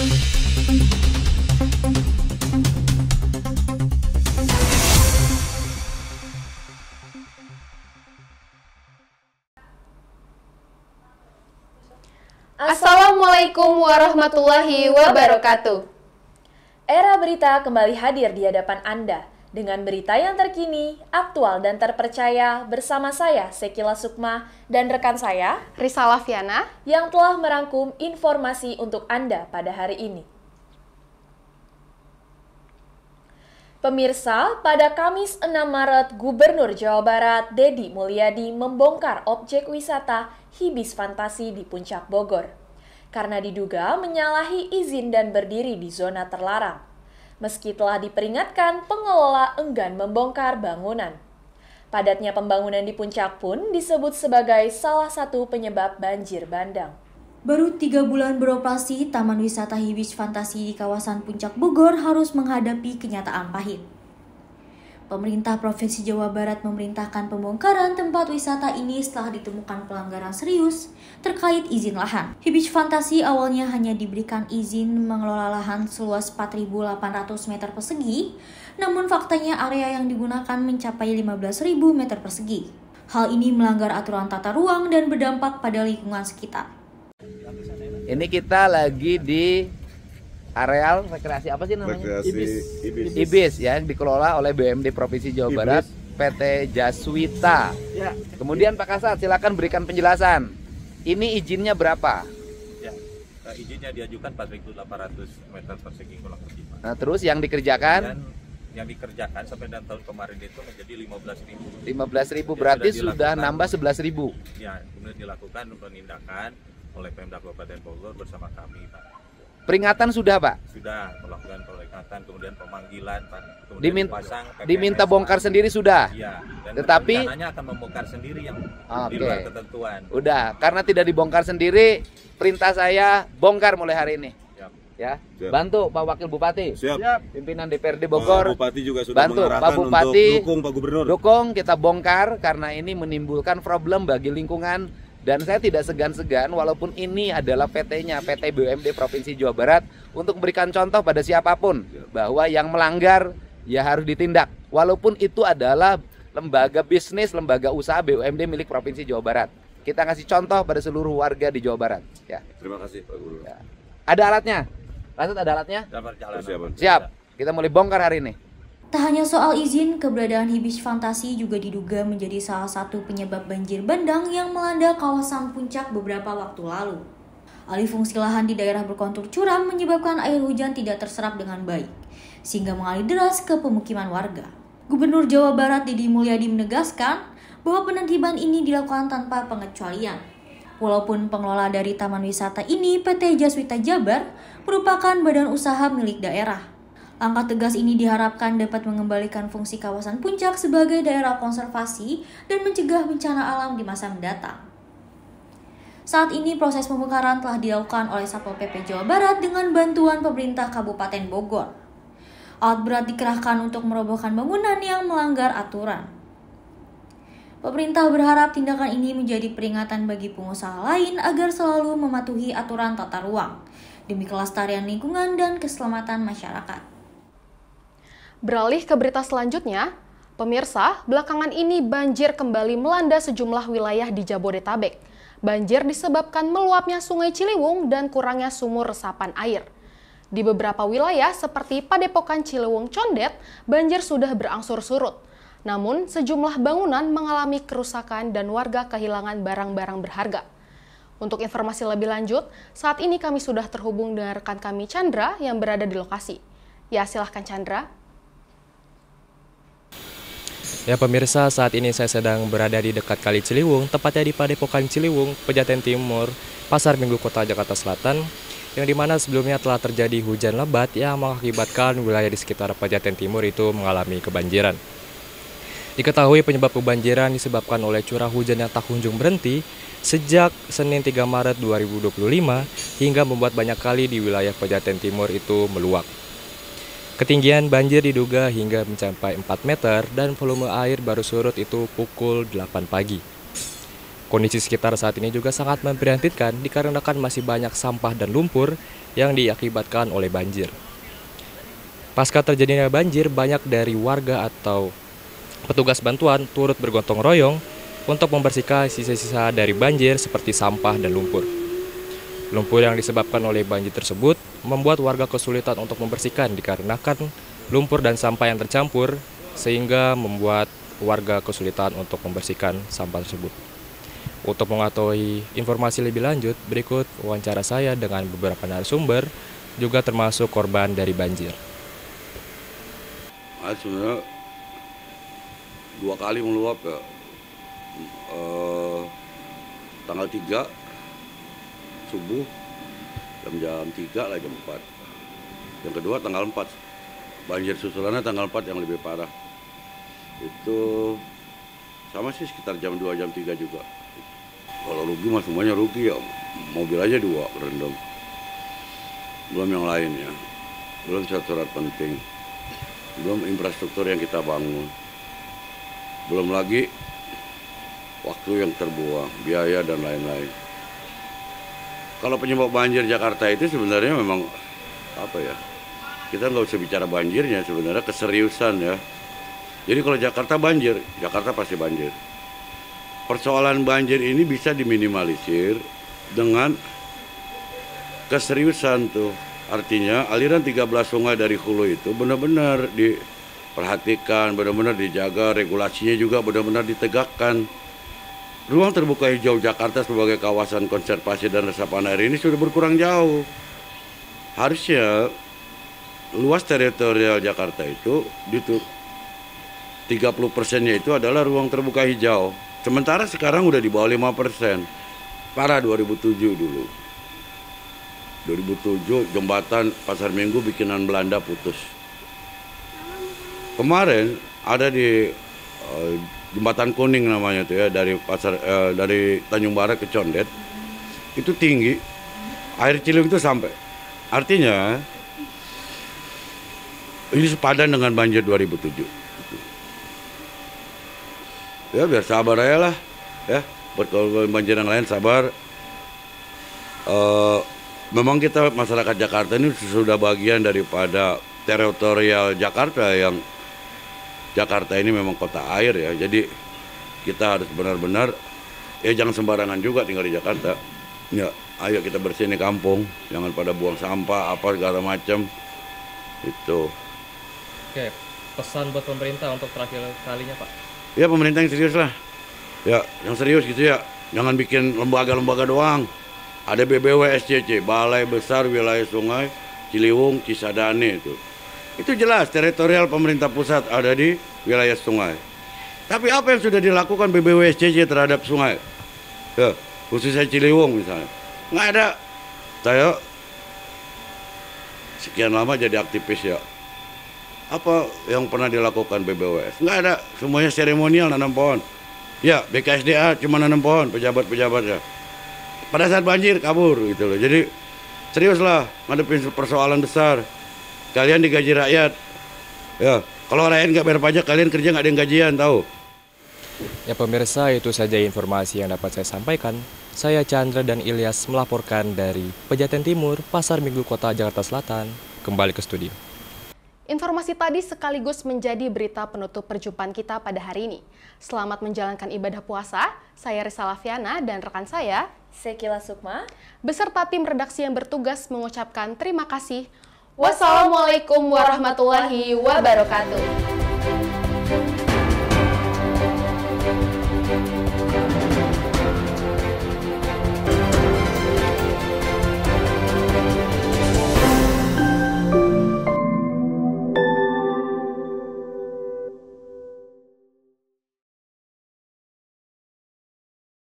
Assalamualaikum warahmatullahi wabarakatuh. Era Berita kembali hadir di hadapan Anda dengan berita yang terkini, aktual dan terpercaya bersama saya Sekila Sukma dan rekan saya Risalah Fiana yang telah merangkum informasi untuk Anda pada hari ini. Pemirsa, pada Kamis 6 Maret, Gubernur Jawa Barat Deddy Mulyadi membongkar objek wisata Hibis Fantasi di Puncak Bogor karena diduga menyalahi izin dan berdiri di zona terlarang. Meski telah diperingatkan, pengelola enggan membongkar bangunan. Padatnya pembangunan di Puncak pun disebut sebagai salah satu penyebab banjir bandang. Baru 3 bulan beroperasi, Taman Wisata Hibis Fantasi di kawasan Puncak Bogor harus menghadapi kenyataan pahit. Pemerintah Provinsi Jawa Barat memerintahkan pembongkaran tempat wisata ini setelah ditemukan pelanggaran serius terkait izin lahan. Hibis Fantasi awalnya hanya diberikan izin mengelola lahan seluas 4.800 meter persegi, namun faktanya area yang digunakan mencapai 15.000 meter persegi. Hal ini melanggar aturan tata ruang dan berdampak pada lingkungan sekitar. Ini kita lagi di areal rekreasi apa sih namanya? Ibis ya, yang dikelola oleh BUMD Provinsi Jawa Barat, PT Jaswita. Ya. Kemudian Pak Kasat, silakan berikan penjelasan. Ini izinnya berapa? Ya, izinnya diajukan 4.800 meter persegi kurang lebih. Nah, terus yang dikerjakan? Dan yang dikerjakan sampai dan tahun kemarin itu menjadi 15.000. 15.000 berarti sudah nambah 11.000. Ya, kemudian dilakukan penindakan oleh Pemda Kabupaten Bogor bersama kami, Pak. Peringatan sudah, Pak? Sudah melakukan peringatan, kemudian pemanggilan, Pak. Diminta bongkar sendiri sudah? Iya. Tetapi rencananya akan membongkar sendiri yang di luar ketentuan. Udah, karena tidak dibongkar sendiri, perintah saya bongkar mulai hari ini. Siap. Ya, siap. Bantu Pak Wakil Bupati. Siap. Pimpinan DPRD Bogor. Pak Bupati juga sudah bantu mengarahkan Pak Bupati, untuk dukung Pak Gubernur. Dukung, kita bongkar karena ini menimbulkan problem bagi lingkungan. Dan saya tidak segan-segan walaupun ini adalah PT-nya, PT BUMD Provinsi Jawa Barat, untuk memberikan contoh pada siapapun bahwa yang melanggar ya harus ditindak. Walaupun itu adalah lembaga bisnis, lembaga usaha BUMD milik Provinsi Jawa Barat. Kita ngasih contoh pada seluruh warga di Jawa Barat. Ya. Terima kasih Pak Gubernur. Ya. Ada alatnya? Lanjut, ada alatnya? Siap. Kita mulai bongkar hari ini. Tak hanya soal izin, keberadaan Hibis Fantasi juga diduga menjadi salah satu penyebab banjir bandang yang melanda kawasan Puncak beberapa waktu lalu. Alih fungsi lahan di daerah berkontur curam menyebabkan air hujan tidak terserap dengan baik, sehingga mengalir deras ke pemukiman warga. Gubernur Jawa Barat Deddy Mulyadi menegaskan bahwa penertiban ini dilakukan tanpa pengecualian. Walaupun pengelola dari taman wisata ini, PT Jaswita Jabar, merupakan badan usaha milik daerah. Langkah tegas ini diharapkan dapat mengembalikan fungsi kawasan Puncak sebagai daerah konservasi dan mencegah bencana alam di masa mendatang. Saat ini proses pembongkaran telah dilakukan oleh Satpol PP Jawa Barat dengan bantuan pemerintah Kabupaten Bogor. Alat berat dikerahkan untuk merobohkan bangunan yang melanggar aturan. Pemerintah berharap tindakan ini menjadi peringatan bagi pengusaha lain agar selalu mematuhi aturan tata ruang demi kelestarian lingkungan dan keselamatan masyarakat. Beralih ke berita selanjutnya, pemirsa, belakangan ini banjir kembali melanda sejumlah wilayah di Jabodetabek. Banjir disebabkan meluapnya Sungai Ciliwung dan kurangnya sumur resapan air. Di beberapa wilayah seperti Padepokan Ciliwung Condet, banjir sudah berangsur surut. Namun, sejumlah bangunan mengalami kerusakan dan warga kehilangan barang-barang berharga. Untuk informasi lebih lanjut, saat ini kami sudah terhubung dengan rekan kami Chandra yang berada di lokasi. Ya, silahkan Chandra. Ya pemirsa, saat ini saya sedang berada di dekat Kali Ciliwung, tepatnya di Padepokan Ciliwung, Pejaten Timur, Pasar Minggu Kota Jakarta Selatan, yang dimana sebelumnya telah terjadi hujan lebat yang mengakibatkan wilayah di sekitar Pejaten Timur itu mengalami kebanjiran. Diketahui penyebab kebanjiran disebabkan oleh curah hujan yang tak kunjung berhenti sejak Senin 3 Maret 2025 hingga membuat banyak kali di wilayah Pejaten Timur itu meluap. Ketinggian banjir diduga hingga mencapai 4 meter dan volume air baru surut itu pukul 8 pagi. Kondisi sekitar saat ini juga sangat memprihatinkan dikarenakan masih banyak sampah dan lumpur yang diakibatkan oleh banjir. Pasca terjadinya banjir, banyak dari warga atau petugas bantuan turut bergotong royong untuk membersihkan sisa-sisa dari banjir seperti sampah dan lumpur. Lumpur yang disebabkan oleh banjir tersebut membuat warga kesulitan untuk membersihkan dikarenakan lumpur dan sampah yang tercampur sehingga membuat warga kesulitan untuk membersihkan sampah tersebut. Untuk mengetahui informasi lebih lanjut, berikut wawancara saya dengan beberapa narasumber, juga termasuk korban dari banjir. Sebenarnya 2 kali meluap ya. Tanggal 3 subuh jam 3 lah, jam 4. Yang kedua tanggal 4. Banjir susulannya tanggal 4 yang lebih parah. Itu sama sih sekitar jam 2, jam 3 juga. Kalau rugi mah semuanya rugi ya, mobil aja 2 berendam. Belum yang lainnya, belum surat penting, belum infrastruktur yang kita bangun, belum lagi waktu yang terbuang, biaya dan lain-lain. Kalau penyebab banjir Jakarta itu sebenarnya memang apa ya? Kita nggak usah bicara banjirnya, sebenarnya keseriusan ya. Jadi kalau Jakarta banjir, Jakarta pasti banjir. Persoalan banjir ini bisa diminimalisir dengan keseriusan tuh. Artinya aliran 13 sungai dari hulu itu benar-benar diperhatikan, benar-benar dijaga, regulasinya juga benar-benar ditegakkan. Ruang terbuka hijau Jakarta sebagai kawasan konservasi dan resapan air ini sudah berkurang jauh. Harusnya luas teritorial Jakarta itu 30%-nya itu adalah ruang terbuka hijau. Sementara sekarang udah di bawah 5%. Parah 2007 dulu. 2007 jembatan Pasar Minggu bikinan Belanda putus. Kemarin ada di Jembatan Kuning namanya tuh ya, dari Tanjung Barat ke Condet. Itu tinggi. Air Ciliwung itu sampai. Artinya ini sepadan dengan banjir 2007. Ya biar sabar aja lah, ya. Buat kalau banjir yang lain sabar. Memang kita masyarakat Jakarta ini sudah bagian daripada teritorial Jakarta, yang Jakarta ini memang kota air ya. Jadi kita harus benar-benar jangan sembarangan juga tinggal di Jakarta. Ya, ayo kita bersihin kampung, jangan pada buang sampah apa segala macam. Itu. Oke, pesan buat pemerintah untuk terakhir kalinya, Pak. Ya pemerintah yang serius lah, ya yang serius gitu ya, jangan bikin lembaga-lembaga doang. Ada BBWSCC, Balai Besar Wilayah Sungai Ciliwung Cisadane itu jelas teritorial pemerintah pusat ada di wilayah sungai. Tapi apa yang sudah dilakukan BBWSCC terhadap sungai, ya, khususnya Ciliwung misalnya, nggak ada. Saya sekian lama jadi aktivis ya. Apa yang pernah dilakukan BBWS? Nggak ada, semuanya seremonial nanam pohon. Ya, BKSDA cuma nanam pohon, pejabat-pejabatnya. Pada saat banjir kabur gitu loh. Jadi seriuslah ngadepin persoalan besar. Kalian digaji rakyat. Ya, kalau rakyat nggak bayar pajak, kalian kerja nggak ada yang gajian, tahu? Ya pemirsa, itu saja informasi yang dapat saya sampaikan. Saya Chandra dan Ilyas melaporkan dari Pejaten Timur, Pasar Minggu Kota Jakarta Selatan. Kembali ke studio. Informasi tadi sekaligus menjadi berita penutup perjumpaan kita pada hari ini. Selamat menjalankan ibadah puasa. Saya Risa Laviana dan rekan saya, Sekila Sukma, beserta tim redaksi yang bertugas mengucapkan terima kasih. Wassalamualaikum warahmatullahi wabarakatuh.